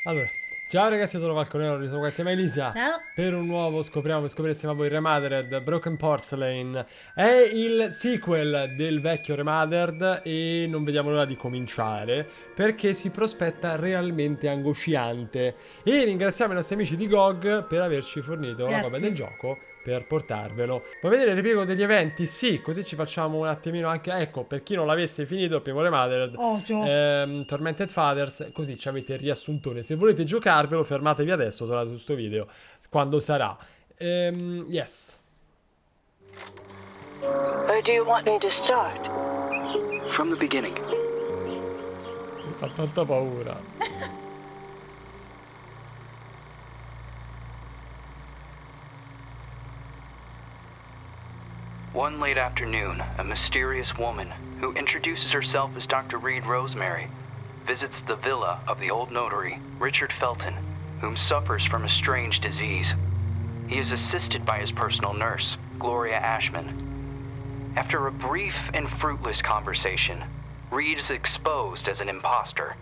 Allora, ciao ragazzi, io sono Falconero, sono qua insieme a Elisa Ciao. per un nuovo scoprire insieme a voi REMOTHERED, Broken Porcelain. È il sequel del vecchio REMOTHERED e non vediamo l'ora di cominciare perché si prospetta realmente angosciante. E ringraziamo i nostri amici di GOG per averci fornito la copia del Grazie. gioco per portarvelo. Vuoi vedere il ripiego degli eventi? Sì, così ci facciamo un attimino anche, ecco, per chi non l'avesse finito il primo REMOTHERED, Ocio. Tormented Fathers, così ci avete il riassuntone. Se volete giocarvelo, fermatevi adesso, tornate su sto video, quando sarà. Yes. Or do you want me to start? From the beginning. Mi fa tanta paura. One late afternoon, a mysterious woman, who introduces herself as Dr. Reed Rosemary, visits the villa of the old notary, Richard Felton, whom suffers from a strange disease. He is assisted by his personal nurse, Gloria Ashman. After a brief and fruitless conversation, Reed is exposed as an imposter.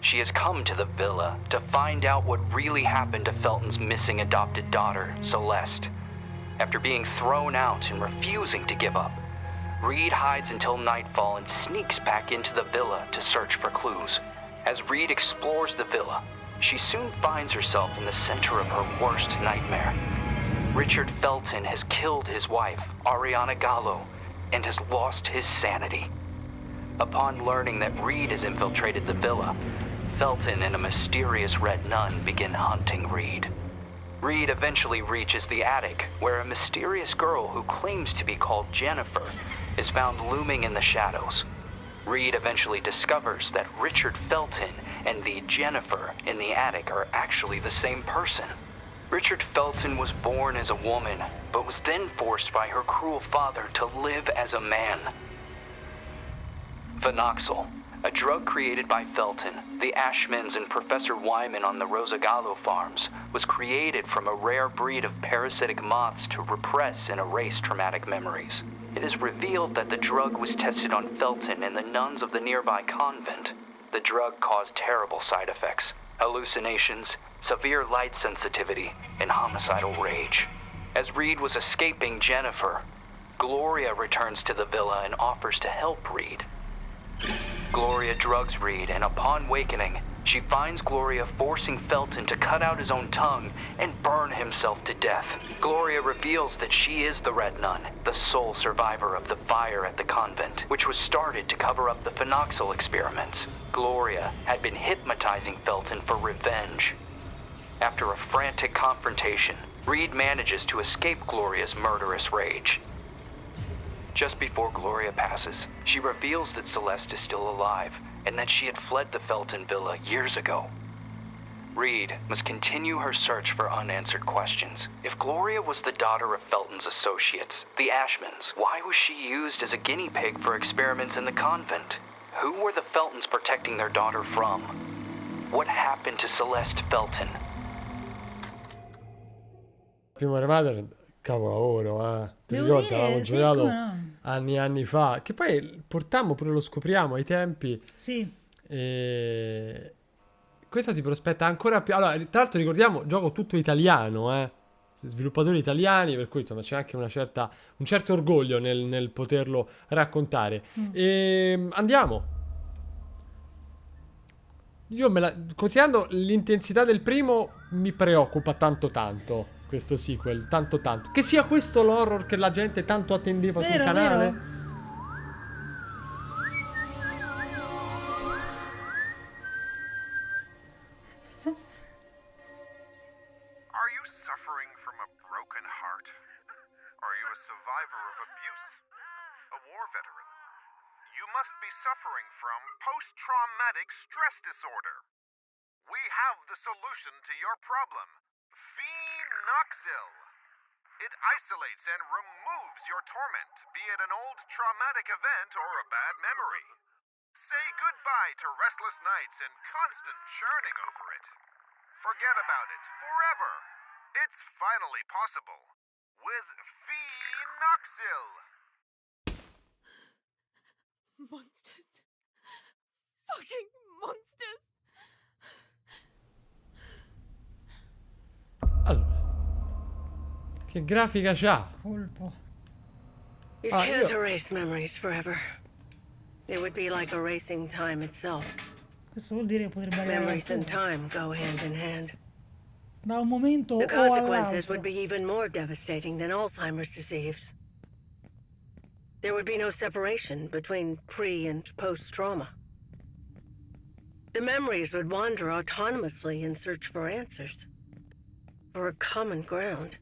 She has come to the villa to find out what really happened to Felton's missing adopted daughter, Celeste. After being thrown out and refusing to give up, Reed hides until nightfall and sneaks back into the villa to search for clues. As Reed explores the villa, she soon finds herself in the center of her worst nightmare. Richard Felton has killed his wife, Ariana Gallo, and has lost his sanity. Upon learning that Reed has infiltrated the villa, Felton and a mysterious red nun begin hunting Reed. Reed eventually reaches the attic, where a mysterious girl who claims to be called Jennifer is found looming in the shadows. Reed eventually discovers that Richard Felton and the Jennifer in the attic are actually the same person. Richard Felton was born as a woman, but was then forced by her cruel father to live as a man. Phenoxyl, a drug created by Felton, the Ashmans, and Professor Wyman on the Rosagallo farms, was created from a rare breed of parasitic moths to repress and erase traumatic memories. It is revealed that the drug was tested on Felton and the nuns of the nearby convent. The drug caused terrible side effects: hallucinations, severe light sensitivity, and homicidal rage. As Reed was escaping Jennifer, Gloria returns to the villa and offers to help Reed. Gloria drugs Reed, and upon wakening, she finds Gloria forcing Felton to cut out his own tongue and burn himself to death. Gloria reveals that she is the Red Nun, the sole survivor of the fire at the convent, which was started to cover up the phenoxyl experiments. Gloria had been hypnotizing Felton for revenge. After a frantic confrontation, Reed manages to escape Gloria's murderous rage. Just before Gloria passes, she reveals that Celeste is still alive and that she had fled the Felton villa years ago. Reed must continue her search for unanswered questions. If Gloria was the daughter of Felton's associates, the Ashmans, why was she used as a guinea pig for experiments in the convent? Who were the Feltons protecting their daughter from? What happened to Celeste Felton? Primo REMOTHERED, capolavoro, Ti Devo ricordi? Avevamo dire, sì, come giocato no. anni e anni fa. Che poi portammo pure lo scopriamo ai tempi. Sì. E questa si prospetta ancora più. Allora, tra l'altro ricordiamo, gioco tutto italiano, sviluppatori italiani, per cui insomma c'è anche un certo orgoglio nel poterlo raccontare. E andiamo. Considerando l'intensità del primo, mi preoccupa tanto questo sequel, tanto. Che sia questo l'horror che la gente tanto attendeva sul Vero, canale? vero. Are you suffering from a broken heart? Are you a survivor of abuse? A war veteran? You must be suffering from post-traumatic stress disorder. We have the solution to your problem. Phenoxyl. It isolates and removes your torment, be it an old traumatic event or a bad memory. Say goodbye to restless nights and constant churning over it. Forget about it forever. It's finally possible with Phenoxyl. Monsters. Fucking monsters. Che grafica c'ha? Colpo. You Ah, can't io- erase memories forever. It would be like erasing time itself. Questo vuol dire che potrebbe arrivare Memories and qualcuno. time go hand in hand. Da un momento The o consequences all'altro. would be even more devastating than Alzheimer's disease. There would be no separation between pre and post trauma. The memories would wander autonomously in search for answers, for a common ground.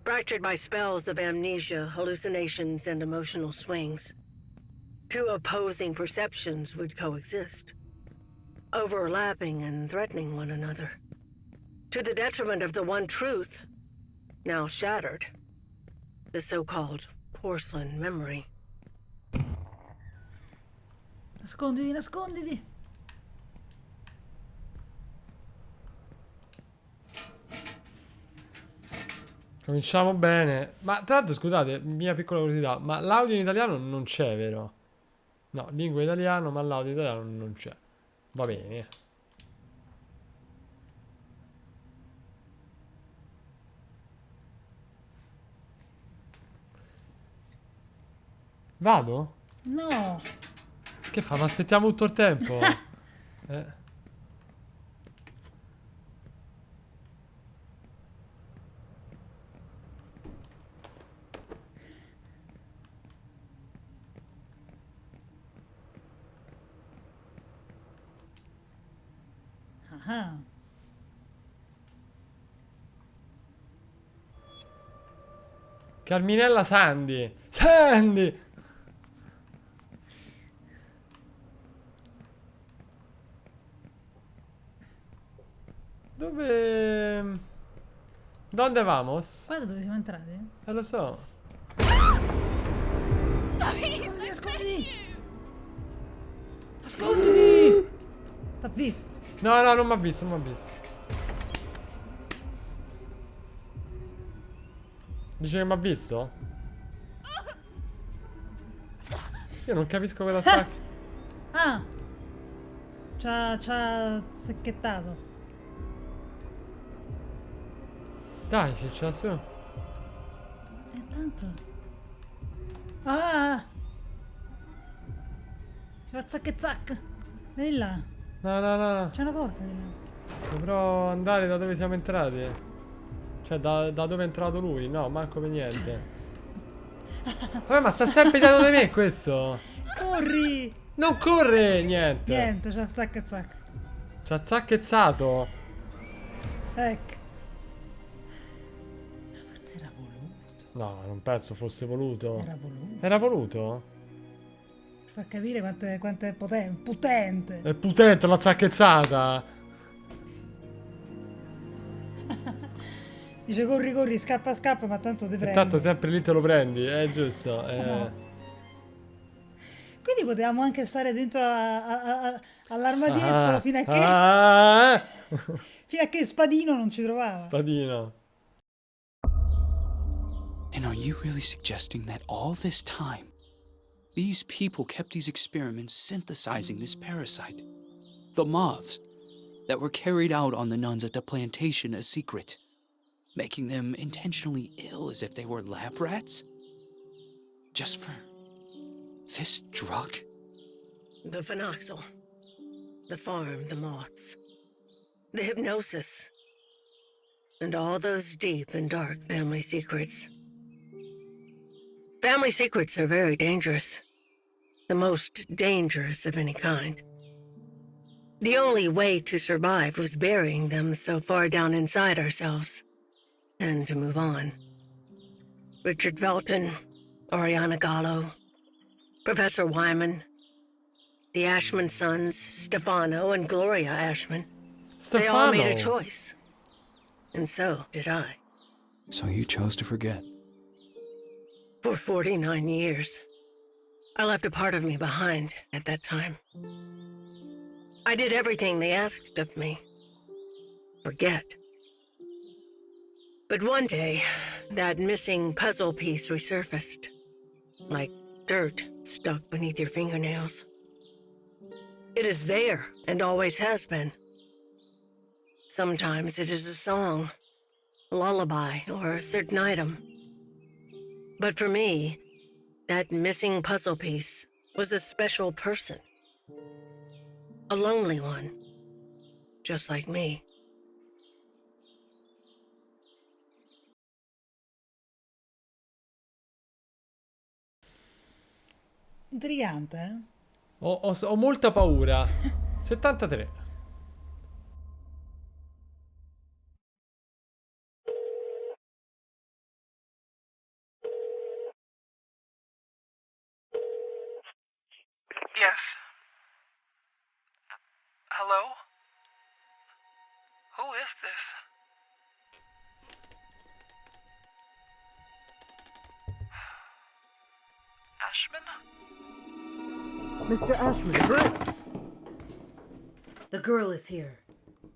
Fractured by spells of amnesia, hallucinations, and emotional swings, two opposing perceptions would coexist, overlapping and threatening one another, to the detriment of the one truth, now shattered, the so-called porcelain memory. Nasconditi, nasconditi. Cominciamo bene. Ma tra l'altro, scusate, mia piccola curiosità, ma l'audio in italiano non c'è, vero? No, lingua italiano, ma l'audio in italiano non c'è. Va bene. Vado? No. Che fa? Ma aspettiamo tutto il tempo? Eh. Ah. Carminella Sandy. Sandy! Dove... ¿Dónde vamos? Guarda dove siamo entrati. Lo so. Nasconditi, nasconditi. Nasconditi. T'ha visto? No, no, non mi ha visto, non mi ha visto. Dice che mi ha visto? Io non capisco cosa sta... Ah. C'ha secchettato. Dai, c'è su. E tanto. Ah. C'è la zacca e zacca. Vedi là. No, no, no. C'è una porta di là. Dovrò andare da dove siamo entrati. Cioè, da dove è entrato lui. No, manco per niente. Vabbè, ma sta sempre dietro di me questo. Corri. Non corre, niente. Niente, c'è la zacca e zacca. Ci ha zacchezzato. Ecco. Forse era voluto. No, non penso fosse voluto. Era voluto. Era voluto? Per far capire quanto è potente. È potente, l'ha zacchezzata. Dice corri, corri, scappa, scappa, ma tanto ti prendo. Intanto sempre lì te lo prendi, è giusto. No. Quindi potevamo anche stare dentro all'armadietto fino a che... fino a che Spadino non ci trovava. Spadino. And are you really suggesting that all this time, these people kept these experiments synthesizing this parasite? The moths that were carried out on the nuns at the plantation a secret, making them intentionally ill as if they were lab rats? Just for this drug? The phenoxyl, the farm, the moths, the hypnosis, and all those deep and dark family secrets. Family secrets are very dangerous, the most dangerous of any kind. The only way to survive was burying them so far down inside ourselves, and to move on. Richard Felton, Oriana Gallo, Professor Wyman, the Ashman sons, Stefano and Gloria Ashman. They all made a Stefano. choice. And so did I. So you chose to forget. For 49 years. I left a part of me behind at that time. I did everything they asked of me. Forget. But one day, that missing puzzle piece resurfaced. Like dirt stuck beneath your fingernails. It is there, and always has been. Sometimes it is a song, lullaby, or a certain item. But for me, that missing puzzle piece was a special person. A lonely one. Just like me. Intrigante, eh? Ho molta paura. 73. Yes. Hello? Who is this? Ashman? Mr. Ashman. The girl is here.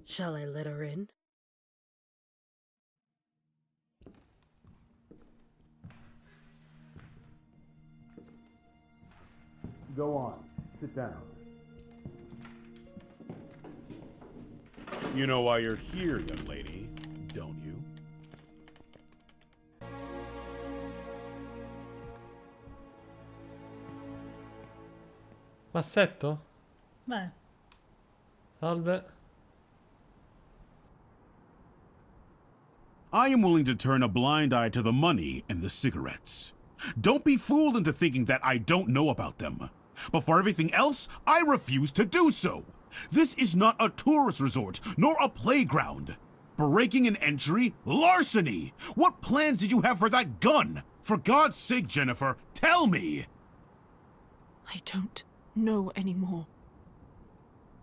Shall I let her in? Go on. Sit down. You know why you're here, young lady, don't you? Massetto? Beh, Salve. I am willing to turn a blind eye to the money and the cigarettes. Don't be fooled into thinking that I don't know about them. But for everything else, I refuse to do so. This is not a tourist resort, nor a playground. Breaking an entry? Larceny! What plans did you have for that gun? For God's sake, Jennifer, tell me! I don't know anymore.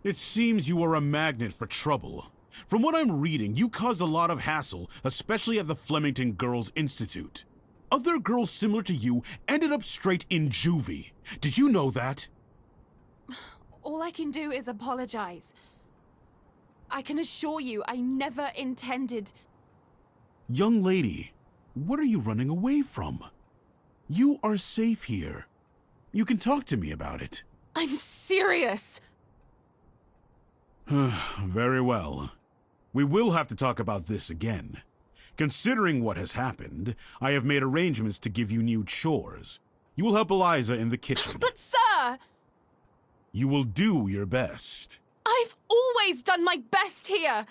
It seems you are a magnet for trouble. From what I'm reading, you caused a lot of hassle, especially at the Flemington Girls Institute. Other girls similar to you ended up straight in juvie. Did you know that? All I can do is apologize. I can assure you I never intended... Young lady, what are you running away from? You are safe here. You can talk to me about it. I'm serious! Very well. We will have to talk about this again. Considering what has happened, I have made arrangements to give you new chores. You will help Eliza in the kitchen. But sir! You will do your best. I've always done my best here!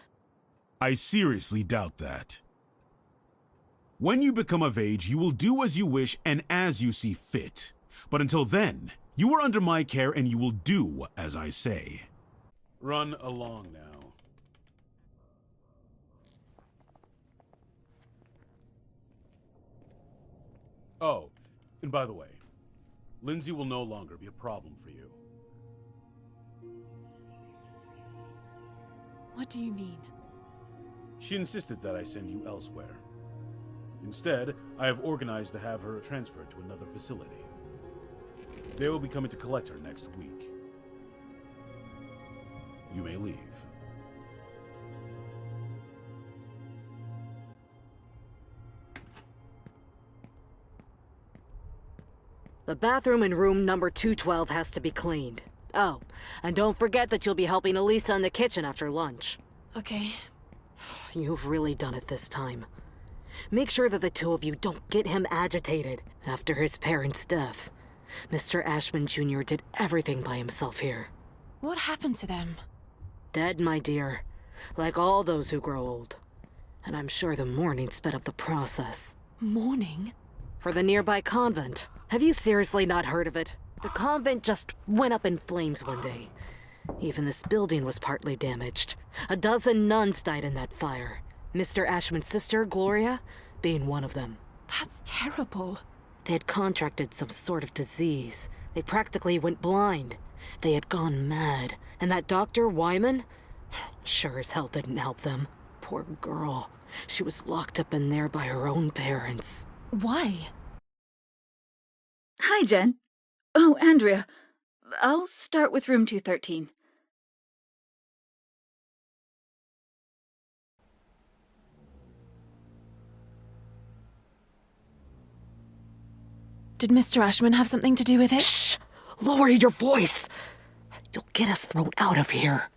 I seriously doubt that. When you become of age, you will do as you wish and as you see fit. But until then, you are under my care and you will do as I say. Run along now. Oh, and by the way, Lindsay will no longer be a problem for you. What do you mean? She insisted that I send you elsewhere. Instead, I have organized to have her transferred to another facility. They will be coming to collect her next week. You may leave. The bathroom in room number 212 has to be cleaned. Oh, and don't forget that you'll be helping Elisa in the kitchen after lunch. Okay. You've really done it this time. Make sure that the two of you don't get him agitated after his parents' death. Mr. Ashman Jr. did everything by himself here. What happened to them? Dead, my dear. Like all those who grow old. And I'm sure the mourning sped up the process. Mourning? For the nearby convent. Have you seriously not heard of it? The convent just went up in flames one day. Even this building was partly damaged. A dozen nuns died in that fire. Mr. Ashman's sister, Gloria, being one of them. That's terrible. They had contracted some sort of disease. They practically went blind. They had gone mad. And that Dr. Wyman? Sure as hell didn't help them. Poor girl. She was locked up in there by her own parents. Why? Hi, Jen. Oh, Andrea. I'll start with room 213. Did Mr. Ashman have something to do with it? Shh! Lower your voice! You'll get us thrown out of here.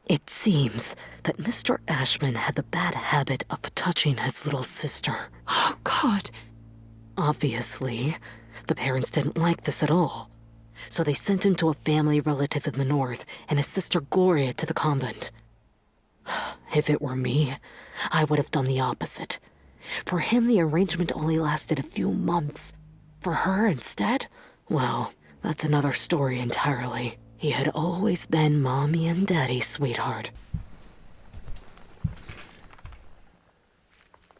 It seems that Mr. Ashman had the bad habit of touching his little sister. Oh, God. Obviously, the parents didn't like this at all. So they sent him to a family relative in the north and his sister Gloria to the convent. If it were me, I would have done the opposite. For him, the arrangement only lasted a few months. For her, instead, well, that's another story entirely. He had always been Mommy and Daddy's sweetheart.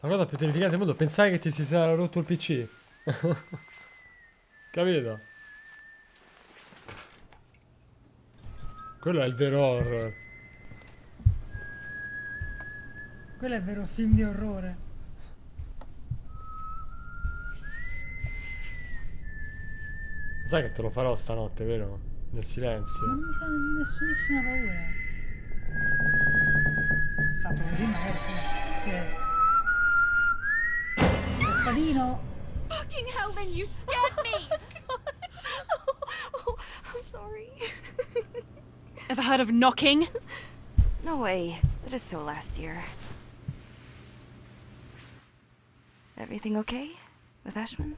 La cosa più terrificante del mondo, pensare che ti si sia rotto il PC. Capito? Quello è il vero horror. Quello è il vero film di orrore. Sai che te lo farò stanotte, vero? Nel silenzio. Non mi fa nessunissima paura. Fatto così magari sì. Lo spadino. Fucking hell, then you scared me! Oh, I'm sorry. Ever heard of knocking? No way. That is so last year. Everything okay with Ashman?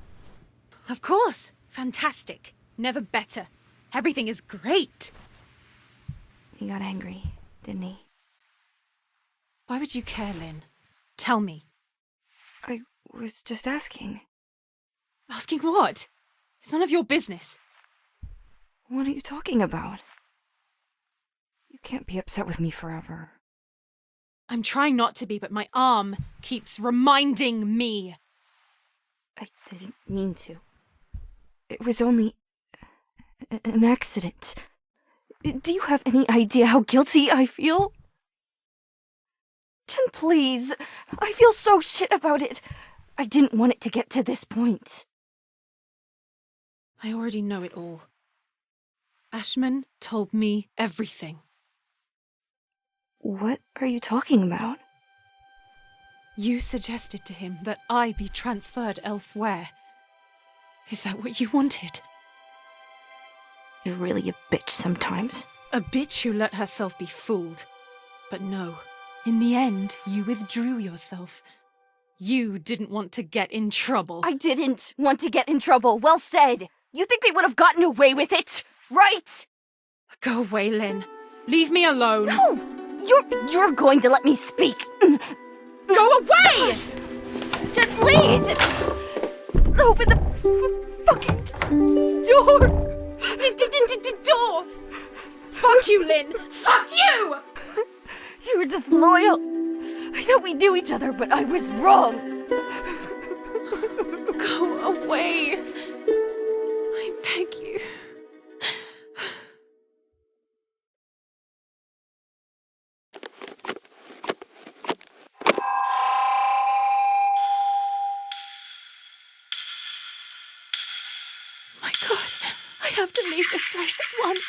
Of course. Fantastic. Never better. Everything is great. He got angry, didn't he? Why would you care, Lynn? Tell me. I was just asking. Asking what? It's none of your business. What are you talking about? You can't be upset with me forever. I'm trying not to be, but my arm keeps reminding me. I didn't mean to. It was only an accident. Do you have any idea how guilty I feel? Jen, please. I feel so shit about it. I didn't want it to get to this point. I already know it all. Ashman told me everything. What are you talking about? You suggested to him that I be transferred elsewhere. Is that what you wanted? You're really a bitch sometimes. A bitch who let herself be fooled. But no, in the end, you withdrew yourself. You didn't want to get in trouble. I didn't want to get in trouble. Well said. You think we would have gotten away with it, right? Go away, Lynn. Leave me alone. No! You're going to let me speak. Go away! Jen, please! Open the fucking door! Door! Fuck you, Lynn! Fuck you! You were disloyal. I thought we knew each other, but I was wrong. Go away. I beg you. My God, I have to leave this place at once.